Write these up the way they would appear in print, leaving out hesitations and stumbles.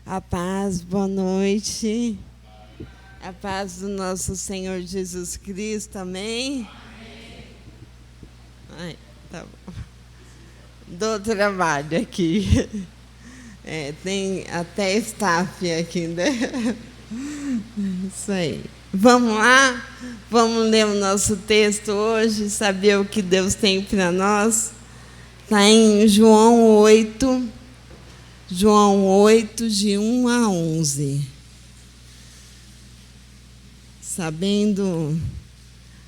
A paz, boa noite. A paz do nosso Senhor Jesus Cristo, amém? Ai, tá bom. Dou trabalho aqui. Tem até staff aqui, né? Isso aí. Vamos lá? Vamos ler o nosso texto hoje, saber o que Deus tem para nós. Está em João 8, de 1 a 11. Sabendo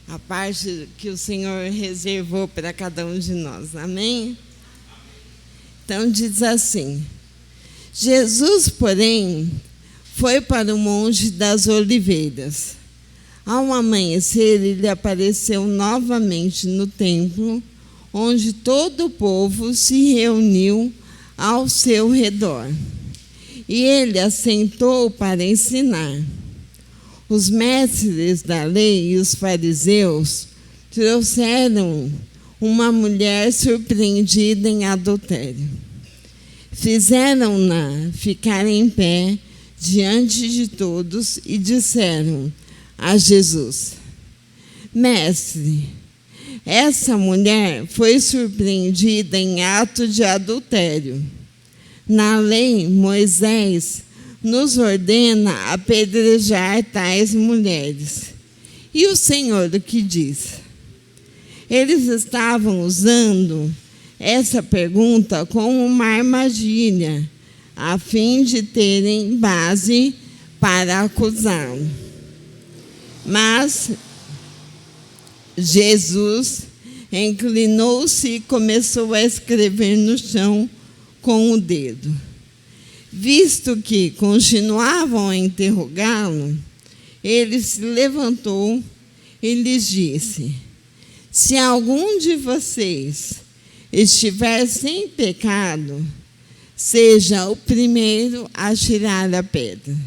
a parte que o Senhor reservou para cada um de nós. Amém? Então diz assim: Jesus, porém, foi para o Monte das Oliveiras. Ao amanhecer, ele apareceu novamente no templo, onde todo o povo se reuniu ao seu redor. E ele assentou para ensinar. Os mestres da lei e os fariseus trouxeram uma mulher surpreendida em adultério. Fizeram-na ficar em pé diante de todos e disseram a Jesus: Mestre, essa mulher foi surpreendida em ato de adultério. Na lei, Moisés nos ordena apedrejar tais mulheres. E o Senhor o que diz? Eles estavam usando essa pergunta como uma armadilha, a fim de terem base para acusá-lo. Mas Jesus inclinou-se e começou a escrever no chão com o dedo. Visto que continuavam a interrogá-lo, ele se levantou e lhes disse: Se algum de vocês estiver sem pecado, seja o primeiro a tirar a pedra.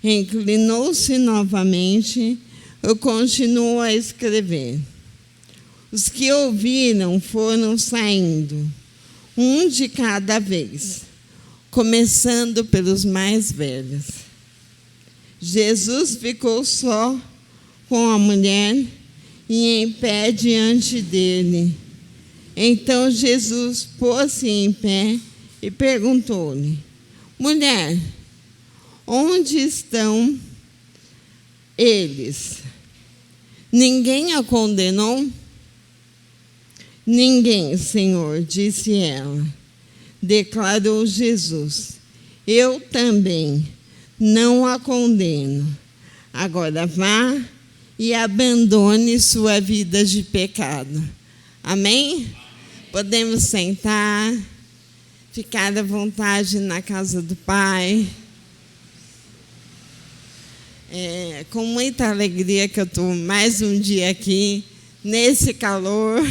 Inclinou-se novamente e continuou a escrever. Os que ouviram foram saindo, um de cada vez, começando pelos mais velhos. Jesus ficou só com a mulher e em pé diante dele. Então Jesus pôs-se em pé e perguntou-lhe: Mulher, onde estão eles? Ninguém a condenou? Ninguém, Senhor, disse ela. Declarou Jesus: Eu também não a condeno. Agora vá e abandone sua vida de pecado. Amém? Podemos sentar, ficar à vontade na casa do Pai. Com muita alegria que eu estou mais um dia aqui, nesse calor,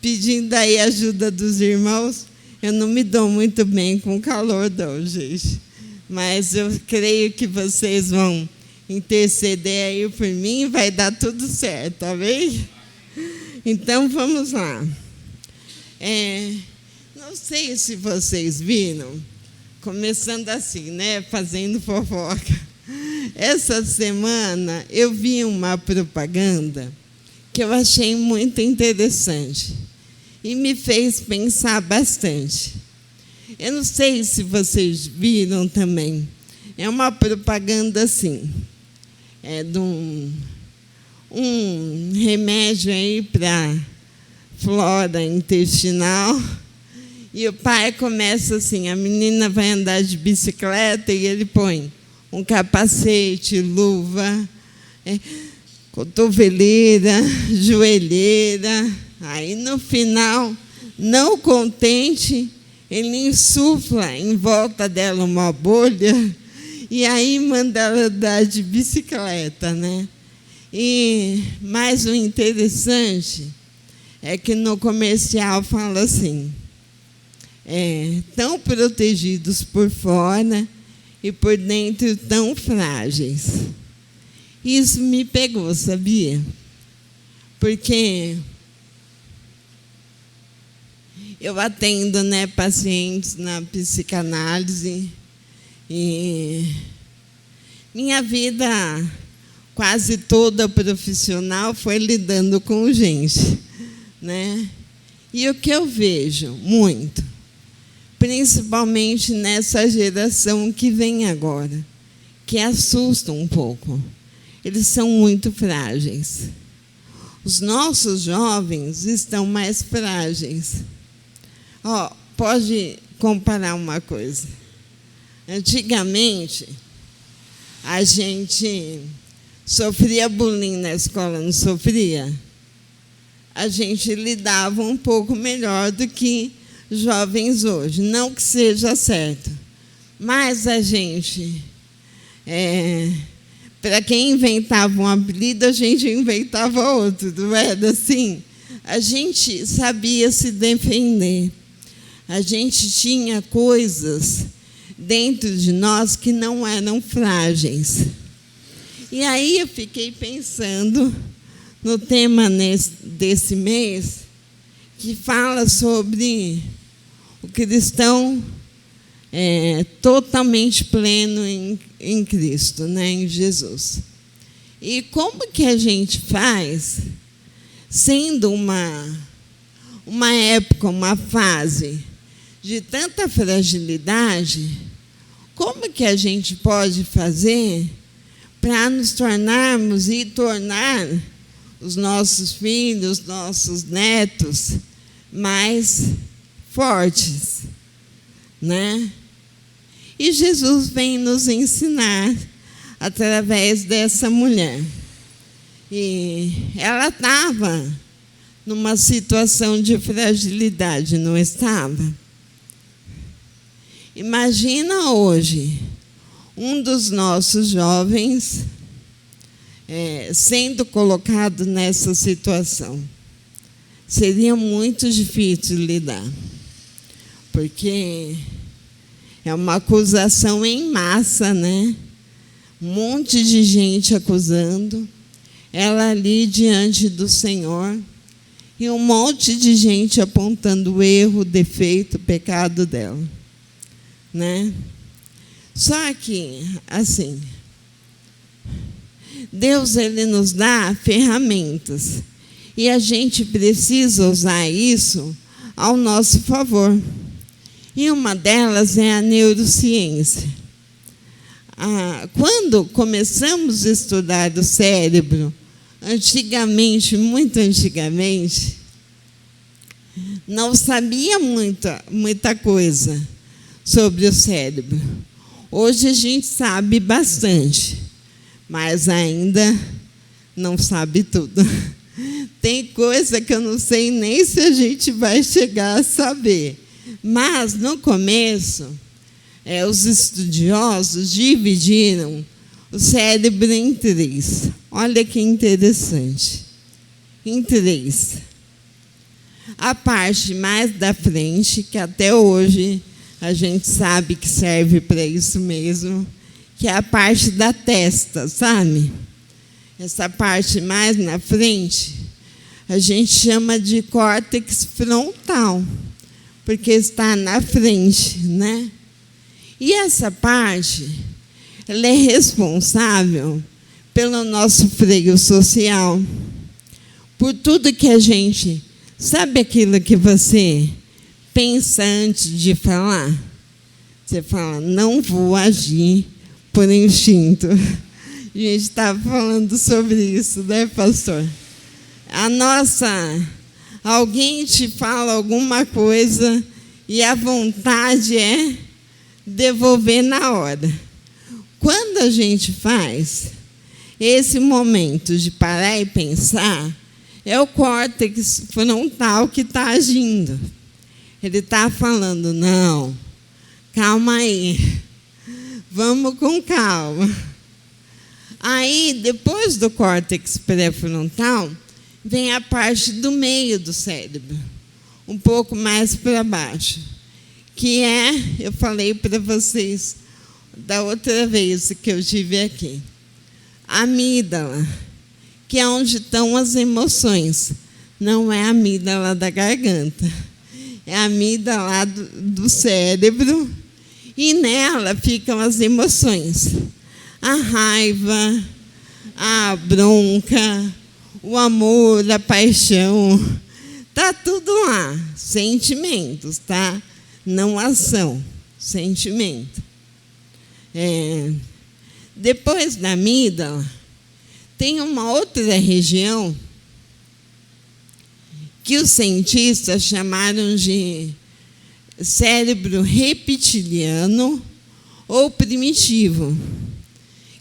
pedindo aí a ajuda dos irmãos. Eu não me dou muito bem com calor, não, gente. Mas eu creio que vocês vão interceder aí por mim e vai dar tudo certo, amém? Então, vamos lá. Não sei se vocês viram, começando assim, né, fazendo fofoca. Essa semana eu vi uma propaganda que eu achei muito interessante e me fez pensar bastante. Eu não sei se vocês viram também. É uma propaganda assim, de um remédio aí para flora intestinal. E o pai começa assim, a menina vai andar de bicicleta e ele põe um capacete, luva, cotoveleira, joelheira. Aí, no final, não contente, ele insufla em volta dela uma bolha e aí manda ela andar de bicicleta, né? E mais o interessante é que no comercial fala assim: tão protegidos por fora e por dentro tão frágeis. Isso me pegou, sabia? Porque eu atendo, né, pacientes na psicanálise E minha vida quase toda profissional foi lidando com gente, né? E o que eu vejo muito, principalmente nessa geração que vem agora, que assusta um pouco, eles são muito frágeis. Os nossos jovens estão mais frágeis. Pode comparar uma coisa. Antigamente, a gente sofria bullying na escola, não sofria? A gente lidava um pouco melhor do que jovens hoje. Não que seja certo, mas a gente, para quem inventava um apelido, a gente inventava outro, não era assim? A gente sabia se defender. A gente tinha coisas dentro de nós que não eram frágeis. E aí eu fiquei pensando no tema desse mês, que fala sobre o cristão totalmente pleno em Cristo, né, em Jesus. E como que a gente faz, sendo uma época, uma fase de tanta fragilidade, como que a gente pode fazer para nos tornarmos e tornar os nossos filhos, nossos netos mais fortes, né? E Jesus vem nos ensinar através dessa mulher. E ela estava numa situação de fragilidade, não estava? Imagina hoje um dos nossos jovens sendo colocado nessa situação. Seria muito difícil lidar, porque é uma acusação em massa, né? Um monte de gente acusando, ela ali diante do Senhor, e um monte de gente apontando o erro, o defeito, o pecado dela, né? Só que, assim, Deus, ele nos dá ferramentas e a gente precisa usar isso ao nosso favor. E uma delas é a neurociência. Quando começamos a estudar o cérebro, antigamente, muito antigamente, não sabia muita coisa sobre o cérebro. Hoje a gente sabe bastante, mas ainda não sabe tudo. Tem coisa que eu não sei nem se a gente vai chegar a saber. Mas, no começo, os estudiosos dividiram o cérebro em 3. Olha que interessante. Em 3. A parte mais da frente, que até hoje a gente sabe que serve para isso mesmo, que é a parte da testa, sabe? Essa parte mais na frente, a gente chama de córtex frontal, porque está na frente, né? E essa parte, ela é responsável pelo nosso freio social, por tudo que a gente... Sabe aquilo que você pensa antes de falar? Você fala, não vou agir por instinto. A gente estava falando sobre isso, né, pastor? Alguém te fala alguma coisa e a vontade é devolver na hora. Quando a gente faz esse momento de parar e pensar, é o córtex frontal que está agindo. Ele está falando, não, calma aí, vamos com calma. Aí, depois do córtex pré-frontal, vem a parte do meio do cérebro, um pouco mais para baixo, que eu falei para vocês da outra vez que eu estive aqui, a amígdala, que é onde estão as emoções. Não é a amígdala da garganta, é a amígdala do cérebro. E nela ficam as emoções. A raiva, a bronca, o amor, a paixão. Está tudo lá. Sentimentos, tá? Não ação. Sentimento. Depois da amígdala, tem uma outra região que os cientistas chamaram de cérebro reptiliano ou primitivo,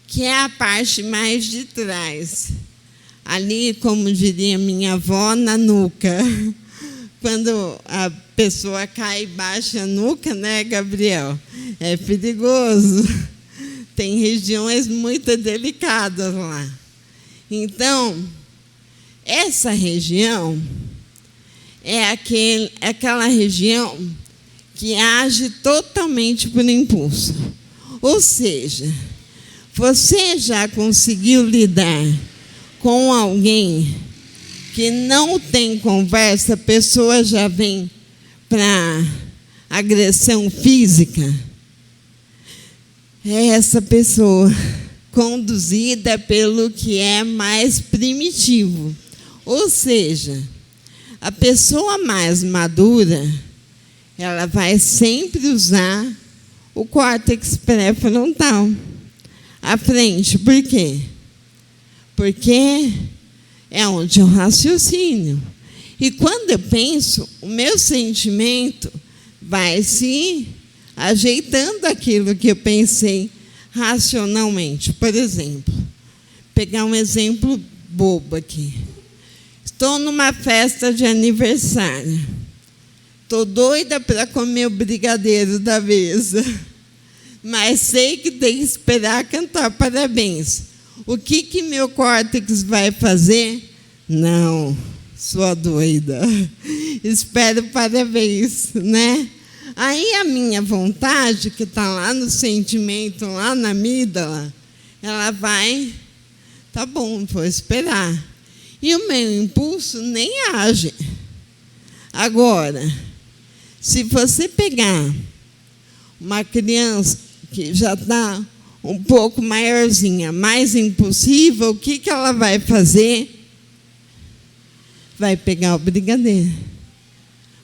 que é a parte mais de trás. Ali, como diria minha avó, na nuca. Quando a pessoa cai e baixa a nuca, né, Gabriel? É perigoso. Tem regiões muito delicadas lá. Então, essa região é aquela região que age totalmente por impulso. Ou seja, você já conseguiu lidar com alguém que não tem conversa, a pessoa já vem para agressão física? É essa pessoa conduzida pelo que é mais primitivo. Ou seja, a pessoa mais madura, ela vai sempre usar o córtex pré-frontal à frente. Por quê? Porque é onde eu raciocínio. E quando eu penso, o meu sentimento vai se ajeitando aquilo que eu pensei racionalmente. Por exemplo, pegar um exemplo bobo aqui. Estou numa festa de aniversário. Estou doida para comer o brigadeiro da mesa. Mas sei que tem que esperar cantar parabéns. O que meu córtex vai fazer? Não, sua doida. Espero parabéns, né? Aí a minha vontade, que está lá no sentimento, lá na amígdala, ela vai, tá bom, vou esperar. E o meu impulso nem age. Agora, se você pegar uma criança que já está um pouco maiorzinha, mais impulsiva, o que ela vai fazer? Vai pegar o brigadeiro.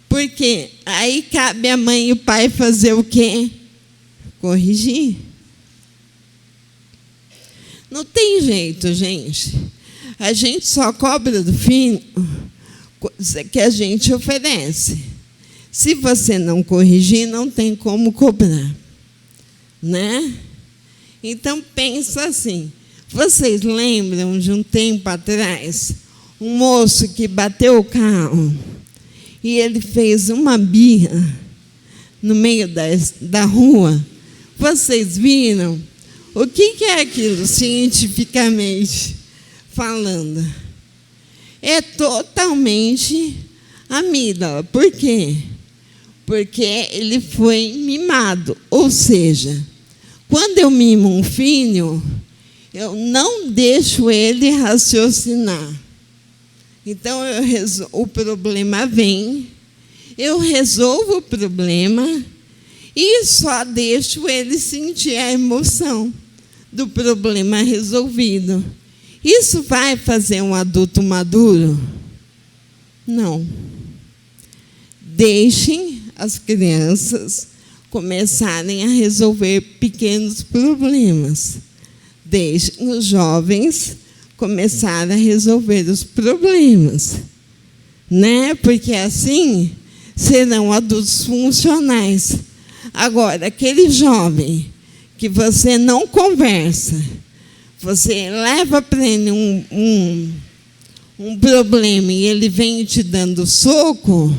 Porque aí cabe a mãe e o pai fazer o quê? Corrigir. Não tem jeito, gente. A gente só cobra do filho coisa que a gente oferece. Se você não corrigir, não tem como cobrar, né? Então, pensa assim. Vocês lembram de um tempo atrás, um moço que bateu o carro e ele fez uma birra no meio da rua? Vocês viram? O que é aquilo, cientificamente falando? É totalmente amígdala. Por quê? Porque ele foi mimado. Ou seja, quando eu mimo um filho, eu não deixo ele raciocinar. Então, o problema vem, eu resolvo o problema e só deixo ele sentir a emoção do problema resolvido. Isso vai fazer um adulto maduro? Não. Deixem as crianças começarem a resolver pequenos problemas. Deixem os jovens começarem a resolver os problemas, né? Porque assim serão adultos funcionais. Agora, aquele jovem que você não conversa, você leva para ele um problema e ele vem te dando soco,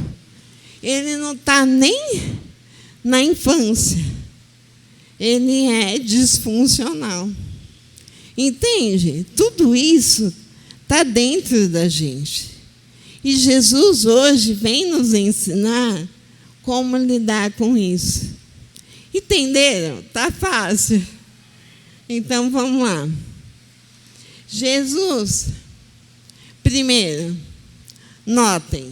ele não está nem na infância. Ele é disfuncional. Entende? Tudo isso está dentro da gente. E Jesus hoje vem nos ensinar como lidar com isso. Entenderam? Está fácil. Então, vamos lá. Jesus, primeiro, notem,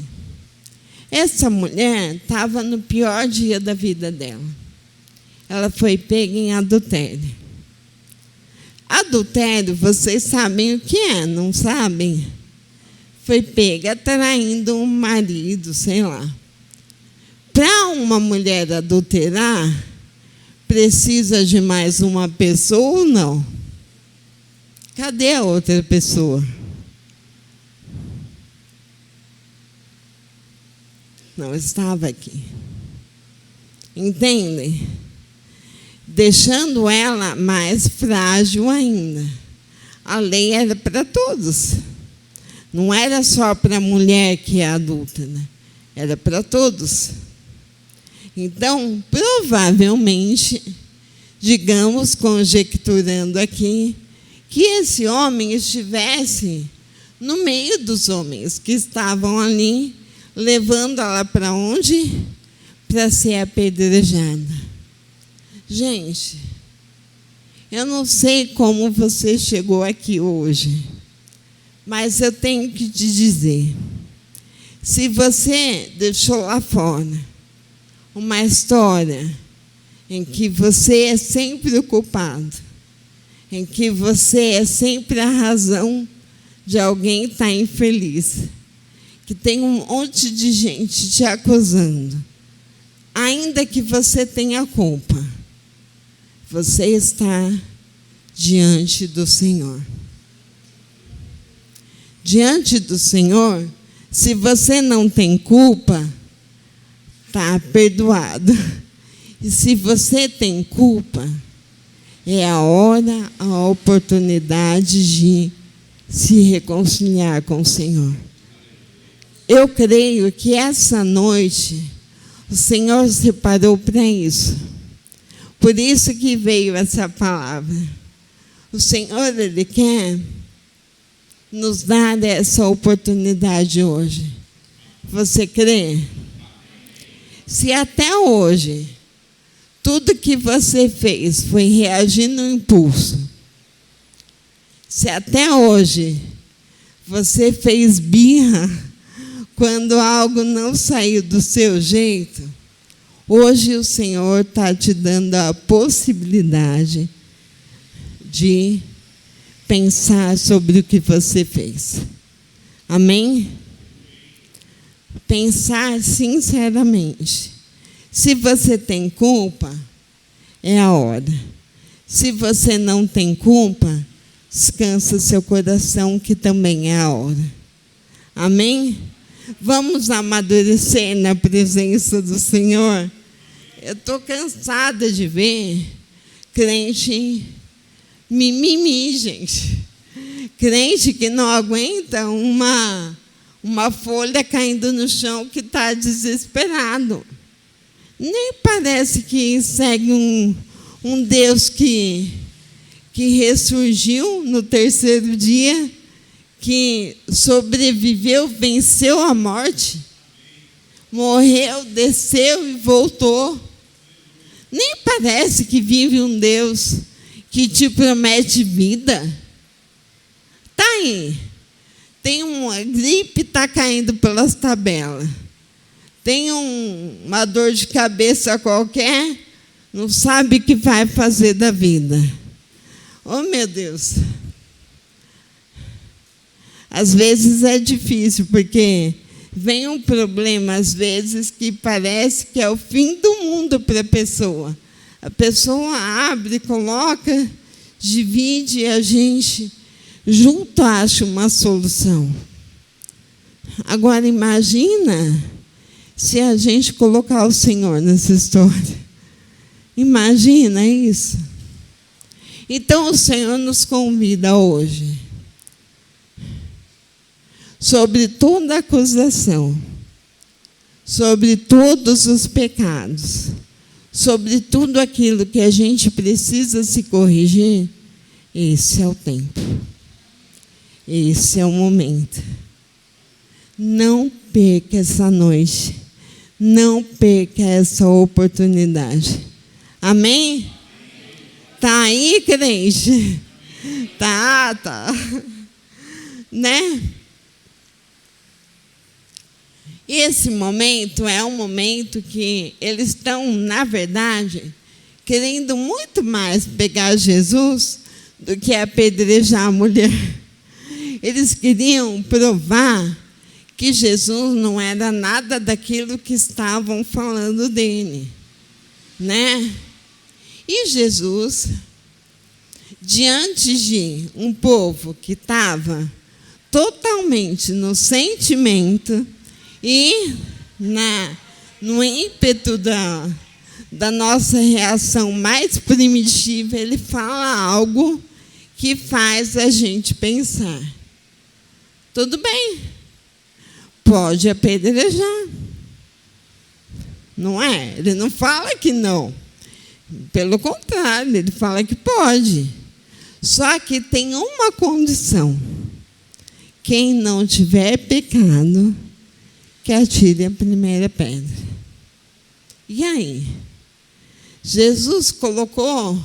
essa mulher estava no pior dia da vida dela. ela foi pega em adultério. Adultério, vocês sabem o que é, não sabem? Foi pega traindo um marido, sei lá. Para uma mulher adulterar, precisa de mais uma pessoa ou não? Cadê a outra pessoa? Não estava aqui. Entendem? Deixando ela mais frágil ainda. A lei era para todos. Não era só para a mulher que é adulta, né? Era para todos. Então, provavelmente, digamos, conjecturando aqui, que esse homem estivesse no meio dos homens que estavam ali, levando ela para onde? Para ser apedrejada. Gente, eu não sei como você chegou aqui hoje, mas eu tenho que te dizer, se você deixou lá fora uma história em que você é sempre o culpado, em que você é sempre a razão de alguém estar infeliz, que tem um monte de gente te acusando, ainda que você tenha culpa, você está diante do Senhor. Diante do Senhor, se você não tem culpa, está perdoado. E se você tem culpa, é a hora, a oportunidade de se reconciliar com o Senhor. Eu creio que essa noite o Senhor separou para isso. Por isso que veio essa palavra. O Senhor, Ele quer nos dar essa oportunidade hoje. Você crê? Se até hoje tudo que você fez foi reagir no impulso, se até hoje você fez birra quando algo não saiu do seu jeito, hoje o Senhor está te dando a possibilidade de pensar sobre o que você fez. Amém? Pensar sinceramente. Se você tem culpa, é a hora. Se você não tem culpa, descansa seu coração, que também é a hora. Amém? Vamos amadurecer na presença do Senhor. Eu estou cansada de ver crente mimimi, gente. Crente que não aguenta uma folha caindo no chão, que está desesperado. Nem parece que segue um Deus que ressurgiu no terceiro dia, que sobreviveu, venceu a morte, morreu, desceu e voltou. Nem parece que vive um Deus que te promete vida. Está aí. Tem uma gripe, está caindo pelas tabelas. Tem uma dor de cabeça qualquer, não sabe o que vai fazer da vida. Oh, meu Deus! Às vezes é difícil, porque vem um problema, às vezes, que parece que é o fim do mundo para a pessoa. A pessoa abre, coloca, divide, e a gente junto acha uma solução. Agora, imagina se a gente colocar o Senhor nessa história. Imagina isso. Então, o Senhor nos convida hoje, sobre toda acusação, sobre todos os pecados, sobre tudo aquilo que a gente precisa se corrigir, esse é o tempo. Esse é o momento. Não perca essa noite. Não perca essa oportunidade. Amém? Tá aí, crente? Tá. Né? Esse momento é um momento que eles estão, na verdade, querendo muito mais pegar Jesus do que apedrejar a mulher. Eles queriam provar que Jesus não era nada daquilo que estavam falando dele, né? E Jesus, diante de um povo que estava totalmente no sentimento e no ímpeto da nossa reação mais primitiva, ele fala algo que faz a gente pensar. Tudo bem, pode apedrejar. Não é? Ele não fala que não. Pelo contrário, ele fala que pode. Só que tem uma condição. Quem não tiver pecado, que atire a primeira pedra. E aí? Jesus colocou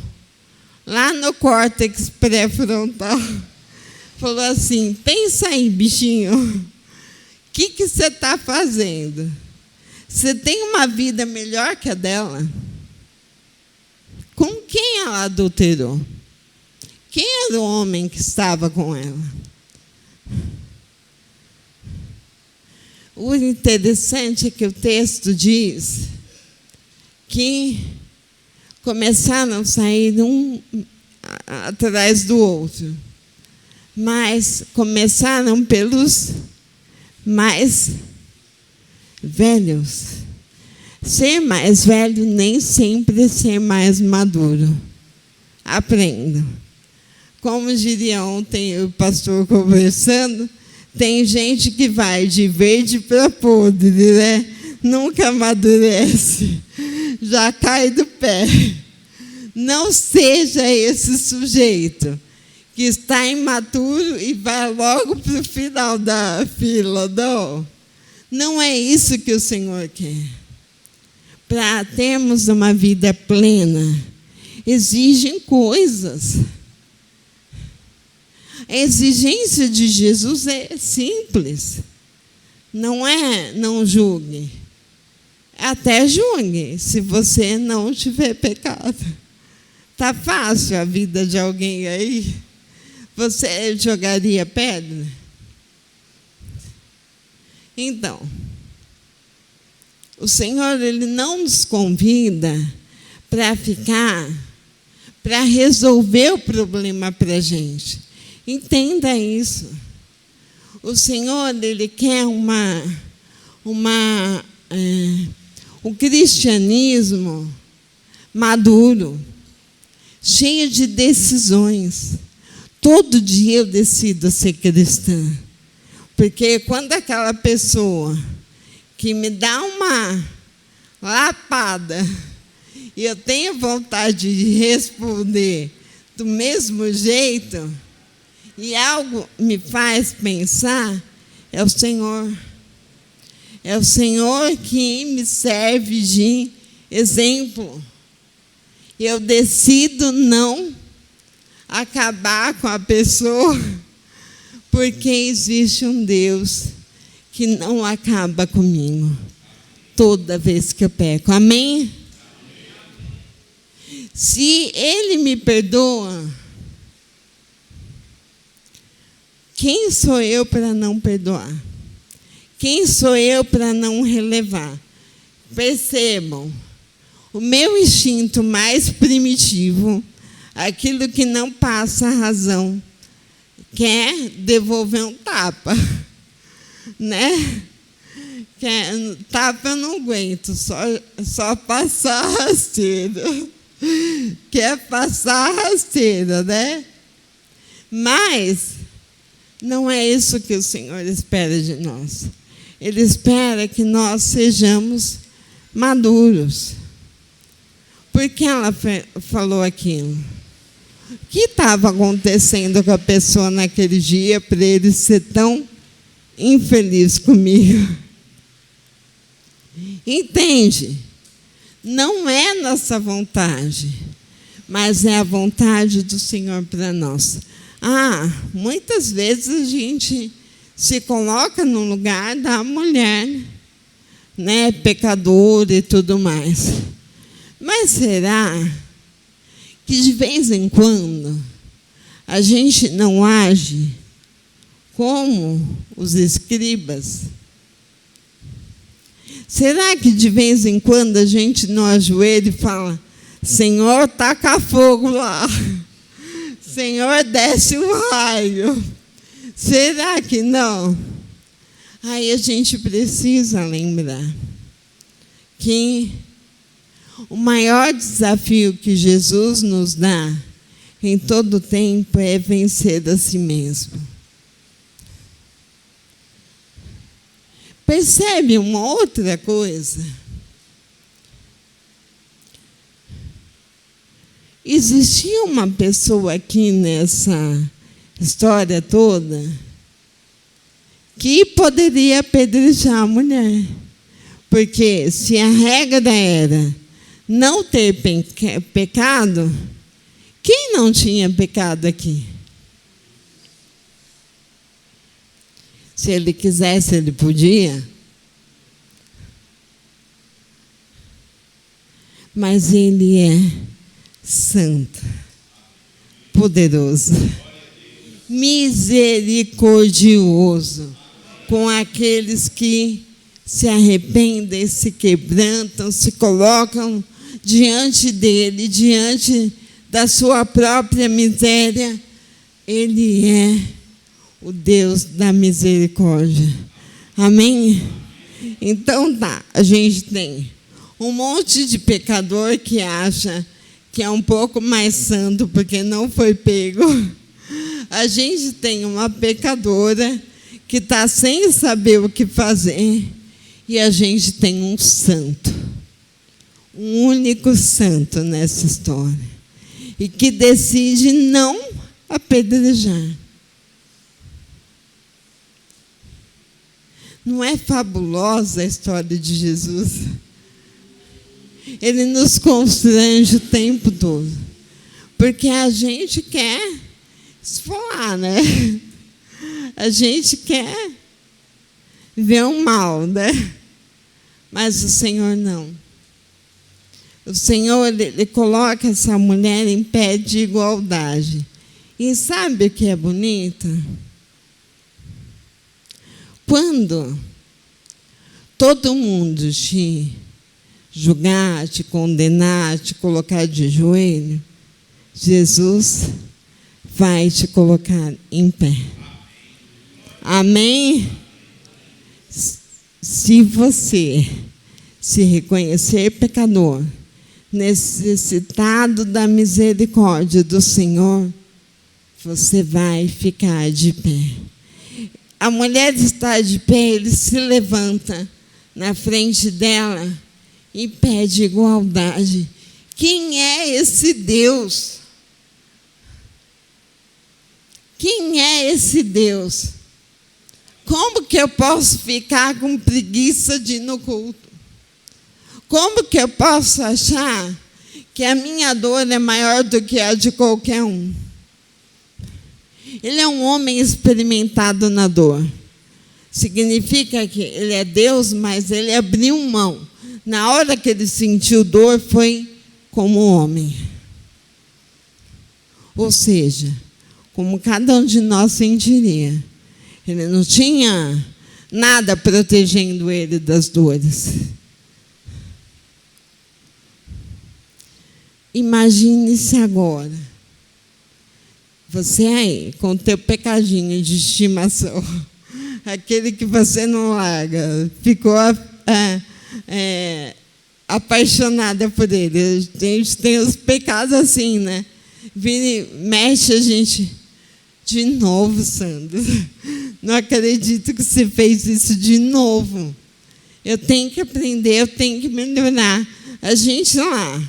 lá no córtex pré-frontal, falou assim: pensa aí, bichinho, o que você está fazendo? Você tem uma vida melhor que a dela? Com quem ela adulterou? Quem era o homem que estava com ela? O interessante é que o texto diz que começaram a sair um atrás do outro, mas começaram pelos mais velhos. Ser mais velho nem sempre é ser mais maduro. Aprendam. Como diria ontem o pastor conversando, tem gente que vai de verde para podre, né? Nunca amadurece, já cai do pé. Não seja esse sujeito que está imaturo e vai logo para o final da fila. Não é isso que o Senhor quer. Para termos uma vida plena, exigem coisas. A exigência de Jesus é simples. Não julgue. Até julgue, se você não tiver pecado. Está fácil a vida de alguém aí? Você jogaria pedra? Então, o Senhor, Ele não nos convida para resolver o problema para a gente. Entenda isso. O Senhor, Ele quer o cristianismo maduro, cheio de decisões. Todo dia eu decido ser cristã. Porque quando aquela pessoa que me dá uma lapada e eu tenho vontade de responder do mesmo jeito, e algo me faz pensar, é o Senhor. É o Senhor que me serve de exemplo. Eu decido não acabar com a pessoa, porque existe um Deus que não acaba comigo toda vez que eu peco. Amém? Se Ele me perdoa, quem sou eu para não perdoar? Quem sou eu para não relevar? Percebam, o meu instinto mais primitivo, aquilo que não passa a razão, quer devolver um tapa, né? Tapa eu não aguento, só passar a rasteira. Quer passar a rasteira, né? Mas não é isso que o Senhor espera de nós. Ele espera que nós sejamos maduros. Por que ela falou aquilo? O que estava acontecendo com a pessoa naquele dia para ele ser tão infeliz comigo? Entende? Não é nossa vontade, mas é a vontade do Senhor para nós. Muitas vezes a gente se coloca no lugar da mulher, né, pecadora e tudo mais. Mas será que de vez em quando a gente não age como os escribas? Será que de vez em quando a gente não ajoelha e fala: Senhor, taca fogo lá, Senhor, desce um raio? Será que não? Aí a gente precisa lembrar que o maior desafio que Jesus nos dá em todo o tempo é vencer a si mesmo. Percebe uma outra coisa? Existia uma pessoa aqui nessa história toda que poderia apedrejar a mulher. Porque se a regra era não ter pecado, quem não tinha pecado aqui? Se ele quisesse, ele podia. Mas ele é santo, poderoso, misericordioso com aqueles que se arrependem, se quebrantam, se colocam diante dele, diante da sua própria miséria. Ele é o Deus da misericórdia. Amém? Então tá, a gente tem um monte de pecador que acha que é um pouco mais santo porque não foi pego. A gente tem uma pecadora que está sem saber o que fazer. E a gente tem um santo, um único santo nessa história, e que decide não apedrejar. Não é fabulosa a história de Jesus? Ele nos constrange o tempo todo, porque a gente quer esfolar, né? A gente quer ver o mal, né? Mas o Senhor não. O Senhor, ele coloca essa mulher em pé de igualdade. E sabe o que é bonito? Quando todo mundo te julgar, te condenar, te colocar de joelho, Jesus vai te colocar em pé. Amém? Se você se reconhecer pecador, necessitado da misericórdia do Senhor, você vai ficar de pé. A mulher está de pé, ele se levanta na frente dela e pede igualdade. Quem é esse Deus? Quem é esse Deus? Como que eu posso ficar com preguiça de ir no culto? Como que eu posso achar que a minha dor é maior do que a de qualquer um? Ele é um homem experimentado na dor. Significa que ele é Deus, mas ele abriu mão. Na hora que ele sentiu dor, foi como homem. Ou seja, como cada um de nós sentiria. Ele não tinha nada protegendo ele das dores. Imagine-se agora, você aí, com o teu pecadinho de estimação, aquele que você não larga, ficou apaixonada por ele. A gente tem os pecados assim, né? Mexe a gente. De novo, Sandra. Não acredito que você fez isso de novo. Eu tenho que aprender, eu tenho que melhorar. A gente lá,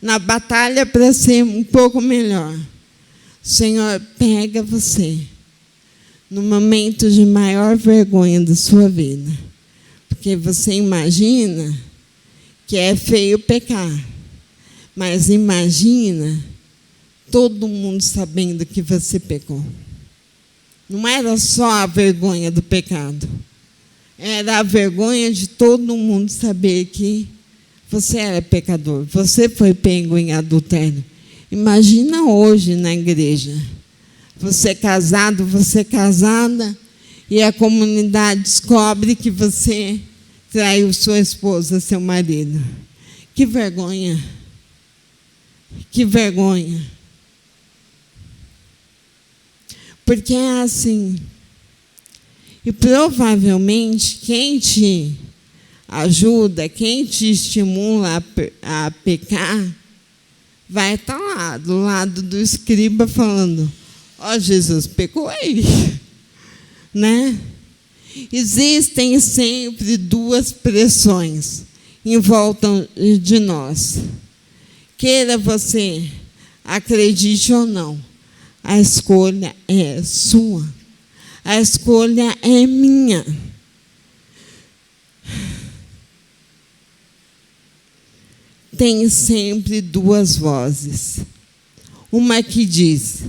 na batalha para ser um pouco melhor. O Senhor pega você no momento de maior vergonha da sua vida. Porque você imagina que é feio pecar. Mas imagina todo mundo sabendo que você pecou. Não era só a vergonha do pecado. Era a vergonha de todo mundo saber que você era pecador. Você foi pego em adultério. Imagina hoje na igreja, você casado, você casada, e a comunidade descobre que você traiu sua esposa, seu marido. Que vergonha! Que vergonha! Porque é assim. E provavelmente quem te ajuda, quem te estimula a pecar, vai estar lá, do lado do escriba, falando: ó, Jesus pecou aí. Né? Existem sempre duas pressões em volta de nós. Queira você acredite ou não, a escolha é sua. A escolha é minha. Tem sempre duas vozes. Uma que diz: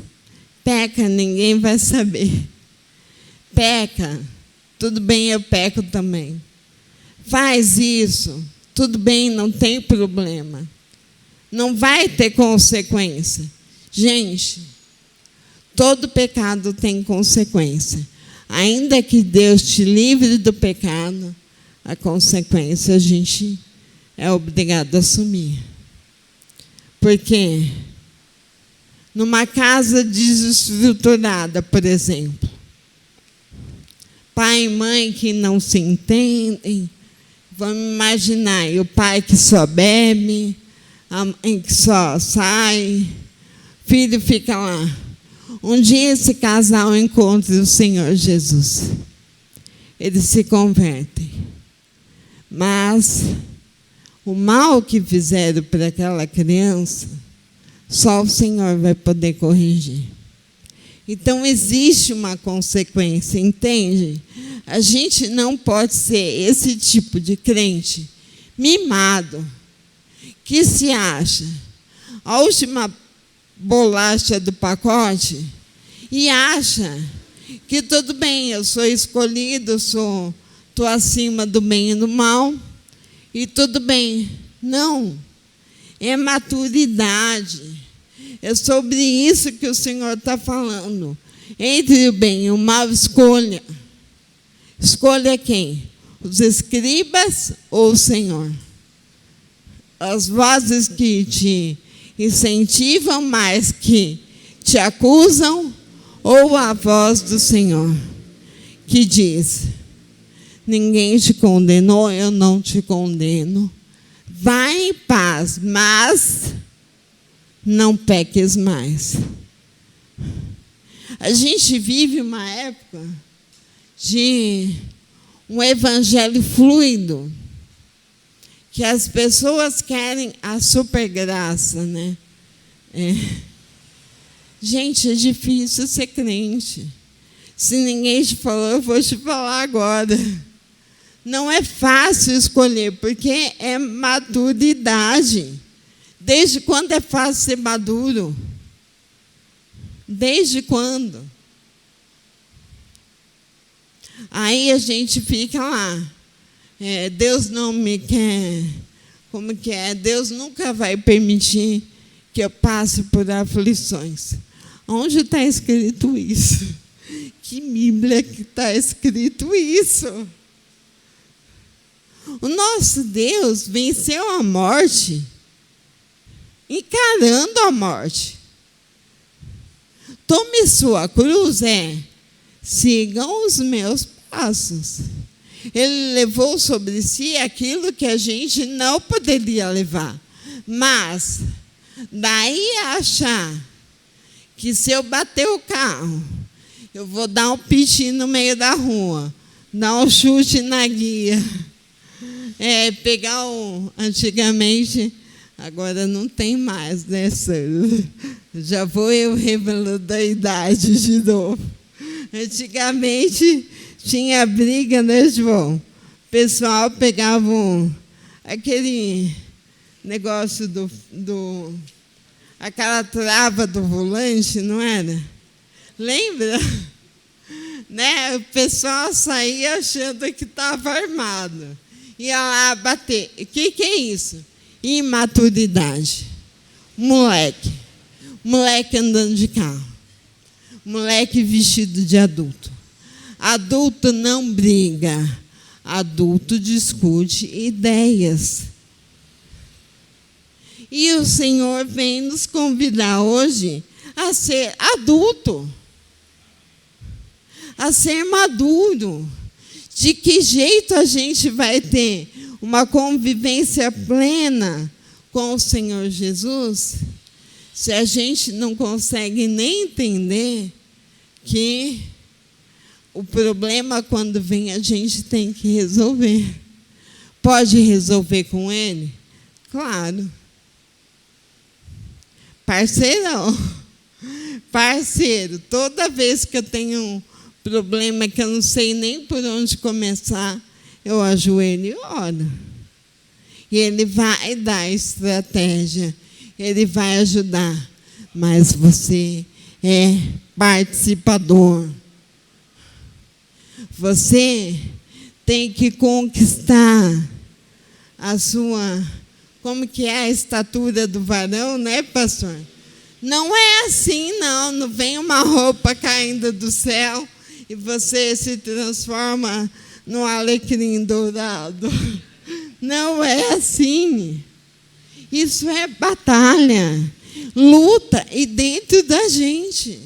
peca, ninguém vai saber. Peca, tudo bem, eu peco também. Faz isso, tudo bem, não tem problema. Não vai ter consequência. Gente, todo pecado tem consequência. Ainda que Deus te livre do pecado, a consequência a gente é obrigado a assumir. Porque numa casa desestruturada, por exemplo, pai e mãe que não se entendem, vamos imaginar, e o pai que só bebe, a mãe que só sai, o filho fica lá. Um dia esse casal encontra o Senhor Jesus. Eles se convertem. Mas o mal que fizeram para aquela criança, só o Senhor vai poder corrigir. Então, existe uma consequência, entende? A gente não pode ser esse tipo de crente mimado, que se acha a última bolacha do pacote e acha que tudo bem, eu sou escolhido, estou acima do bem e do mal, e tudo bem. Não, é maturidade. É sobre isso que o Senhor está falando. Entre o bem e o mal, escolha. Escolha quem? Os escribas ou o Senhor? As vozes que te incentivam mais, que te acusam, ou a voz do Senhor, que diz: ninguém te condenou, eu não te condeno. Vai em paz, mas não peques mais. A gente vive uma época de um evangelho fluido, que as pessoas querem a supergraça, né? Gente, é difícil ser crente. Se ninguém te falou, eu vou te falar agora. Não é fácil escolher, porque é maturidade. Desde quando é fácil ser maduro? Desde quando? Aí a gente fica lá. Deus não me quer. Como que é? Deus nunca vai permitir que eu passe por aflições. Onde está escrito isso? Que Bíblia que está escrito isso? O nosso Deus venceu a morte encarando a morte. Tome sua cruz, sigam os meus passos. Ele levou sobre si aquilo que a gente não poderia levar. Mas, daí a achar que se eu bater o carro, eu vou dar um piti no meio da rua, dar um chute na guia, pegar antigamente, agora não tem mais, né, senhor? Já vou eu revelando a idade de novo. Antigamente tinha briga, né, João? O pessoal pegava aquele negócio aquela trava do volante, não era? Lembra? Né? O pessoal saía achando que estava armado. Ia lá bater. O que é isso? Imaturidade. Moleque. moleque andando de carro, moleque vestido de adulto. Adulto não briga, adulto discute ideias. E o Senhor vem nos convidar hoje a ser adulto, a ser maduro. De que jeito a gente vai ter uma convivência plena com o Senhor Jesus se a gente não consegue nem entender que o problema, quando vem, a gente tem que resolver? Pode resolver com Ele? Claro. Parceiro, toda vez que eu tenho um problema que eu não sei nem por onde começar, eu ajoelho e oro. E Ele vai dar estratégia, Ele vai ajudar. Mas você é participador. Você tem que conquistar a sua... Como que é a estatura do varão, né, pastor? Não é assim, não. Não vem uma roupa caindo do céu e você se transforma num alecrim dourado. Não é assim. Isso é batalha, luta, e dentro da gente.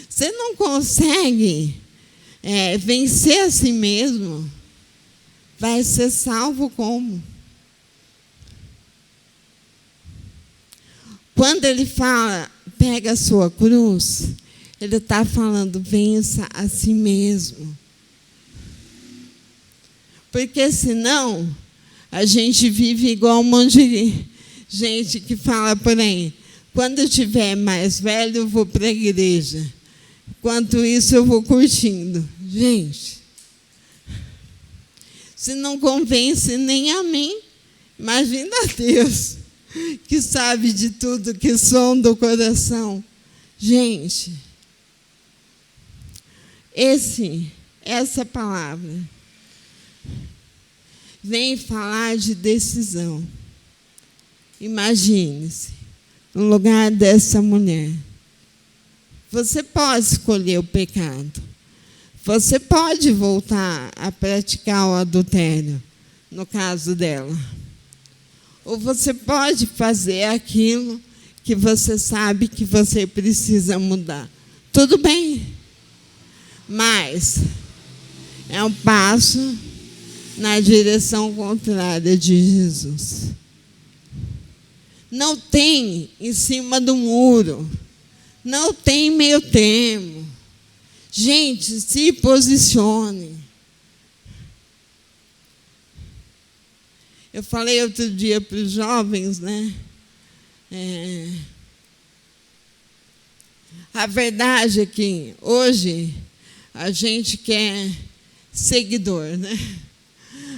Você não consegue vencer a si mesmo. Vai ser salvo como? Quando ele fala, pega a sua cruz, ele está falando, vença a si mesmo. Porque senão, a gente vive igual um monte de gente que fala por aí, quando eu estiver mais velho, eu vou para a igreja. Enquanto isso, eu vou curtindo. Gente, se não convence nem a mim, imagina a Deus, que sabe de tudo, que sonda o coração. Gente, essa palavra vem falar de decisão. Imagine-se, no lugar dessa mulher. Você pode escolher o pecado. Você pode voltar a praticar o adultério, no caso dela. Ou você pode fazer aquilo que você sabe que você precisa mudar. Tudo bem. Mas é um passo na direção contrária de Jesus. Não tem em cima do muro. Não tem meio termo. Gente, se posicione. Eu falei outro dia para os jovens, né? A verdade é que hoje a gente quer seguidor, né?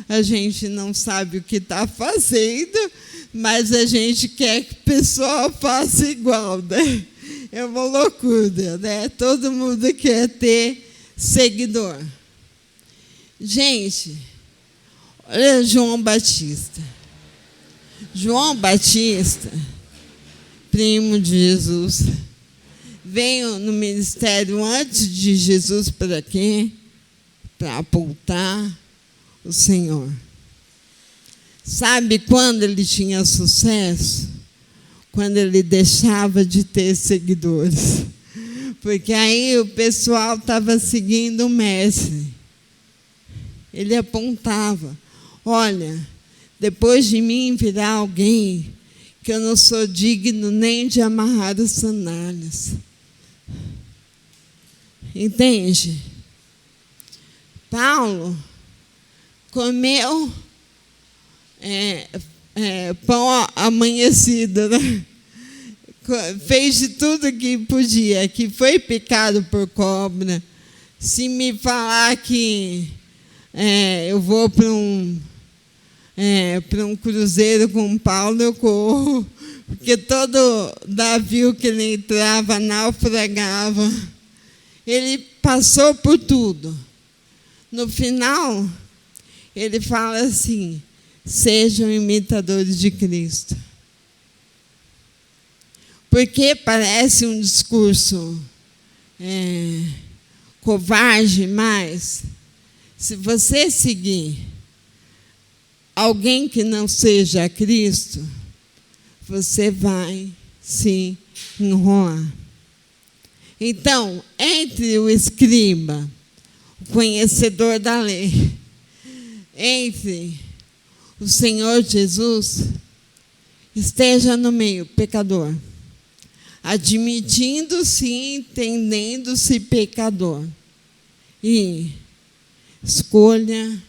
A gente não sabe o que está fazendo, mas a gente quer que o pessoal faça igual, né? É uma loucura, né? Todo mundo quer ter seguidor. Gente, olha João Batista. João Batista, primo de Jesus, veio no ministério antes de Jesus para quê? Para apontar o Senhor. Sabe quando ele tinha sucesso? Quando ele deixava de ter seguidores. Porque aí o pessoal estava seguindo o mestre. Ele apontava, olha, depois de mim virá alguém que eu não sou digno nem de amarrar as sandálias. Entende? Paulo comeu pão amanhecido, né? Fez de tudo que podia, que foi picado por cobra. Se me falar que eu vou para um cruzeiro com Paulo, eu corro, porque todo navio que ele entrava, naufragava. Ele passou por tudo. No final, ele fala assim, sejam imitadores de Cristo. porque parece um discurso covarde, mas se você seguir alguém que não seja Cristo, você vai se enrolar. Então, entre o escriba, o conhecedor da lei, entre o Senhor Jesus, esteja no meio, pecador, admitindo-se e entendendo-se pecador, e escolha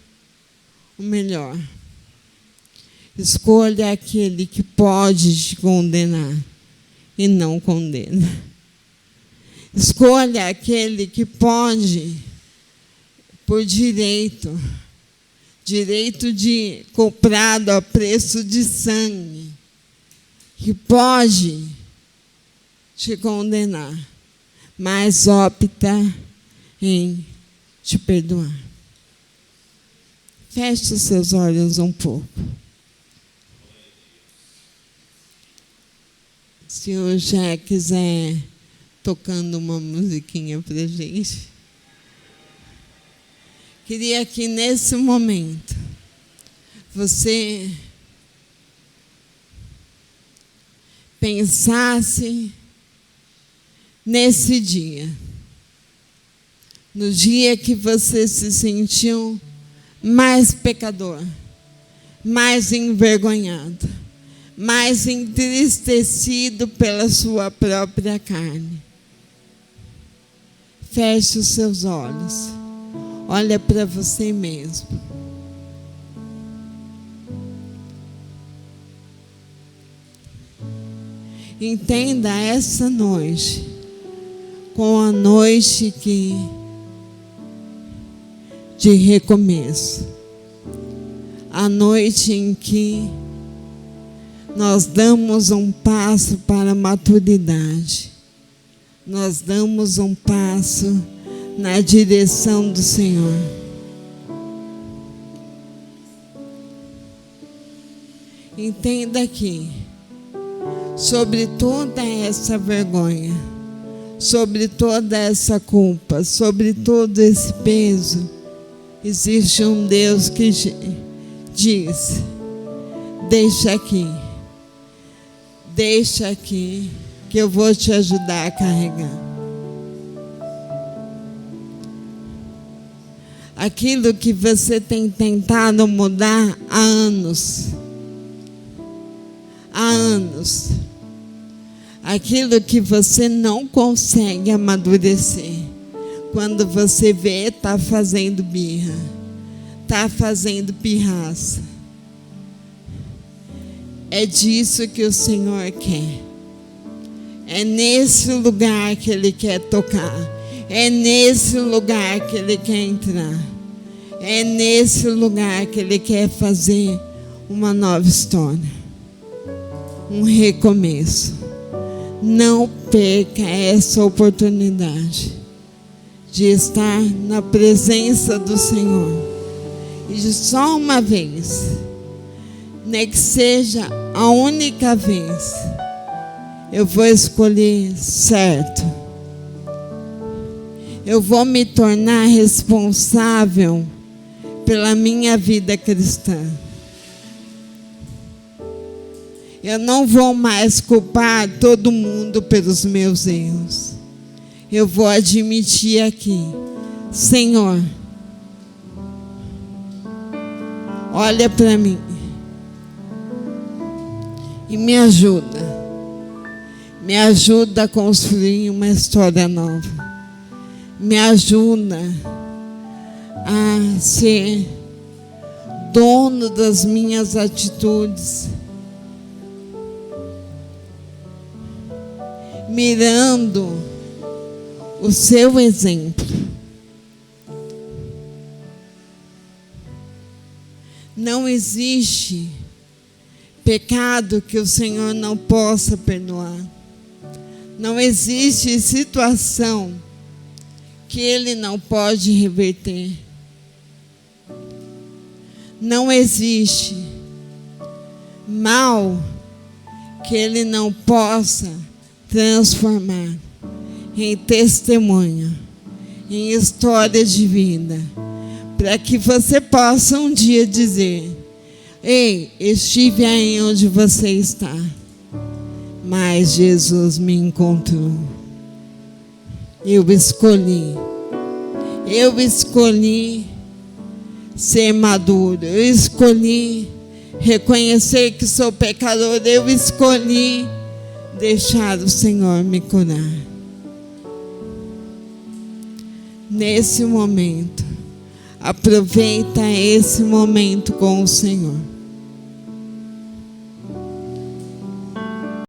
o melhor. Escolha aquele que pode te condenar e não condena. Escolha aquele que pode, por direito de comprado a preço de sangue, que pode te condenar, mas opta em te perdoar. Feche os seus olhos um pouco. Se o Jé quiser tocando uma musiquinha para a gente. Queria que nesse momento você pensasse nesse dia, no dia que você se sentiu mais pecador, mais envergonhado, mais entristecido pela sua própria carne. Feche os seus olhos. Olha para você mesmo. Entenda essa noite com a noite de recomeço. A noite em que nós damos um passo para a maturidade. Nós damos um passo na direção do Senhor. Entenda que, sobre toda essa vergonha, sobre toda essa culpa, sobre todo esse peso, existe um Deus que diz: deixa aqui, que eu vou te ajudar a carregar. Aquilo que você tem tentado mudar há anos. Aquilo que você não consegue amadurecer. Quando você vê, está fazendo birra, está fazendo pirraça. É disso que o Senhor quer. É nesse lugar que Ele quer tocar. É nesse lugar que Ele quer entrar. É nesse lugar que Ele quer fazer uma nova história. Um recomeço. Não perca essa oportunidade de estar na presença do Senhor. E de só uma vez, nem que seja a única vez, eu vou escolher certo. Eu vou me tornar responsável pela minha vida cristã. Eu não vou mais culpar todo mundo pelos meus erros. Eu vou admitir aqui: Senhor, olha para mim e me ajuda. Me ajuda a construir uma história nova. Me ajuda a ser dono das minhas atitudes, mirando o seu exemplo. Não existe pecado que o Senhor não possa perdoar. Não existe situação que Ele não pode reverter. Não existe mal que Ele não possa transformar em testemunho, em história de vida, para que você possa um dia dizer: ei, estive aí onde você está, mas Jesus me encontrou. Eu escolhi ser maduro, eu escolhi reconhecer que sou pecador, eu escolhi deixar o Senhor me curar. Nesse momento, aproveita esse momento com o Senhor.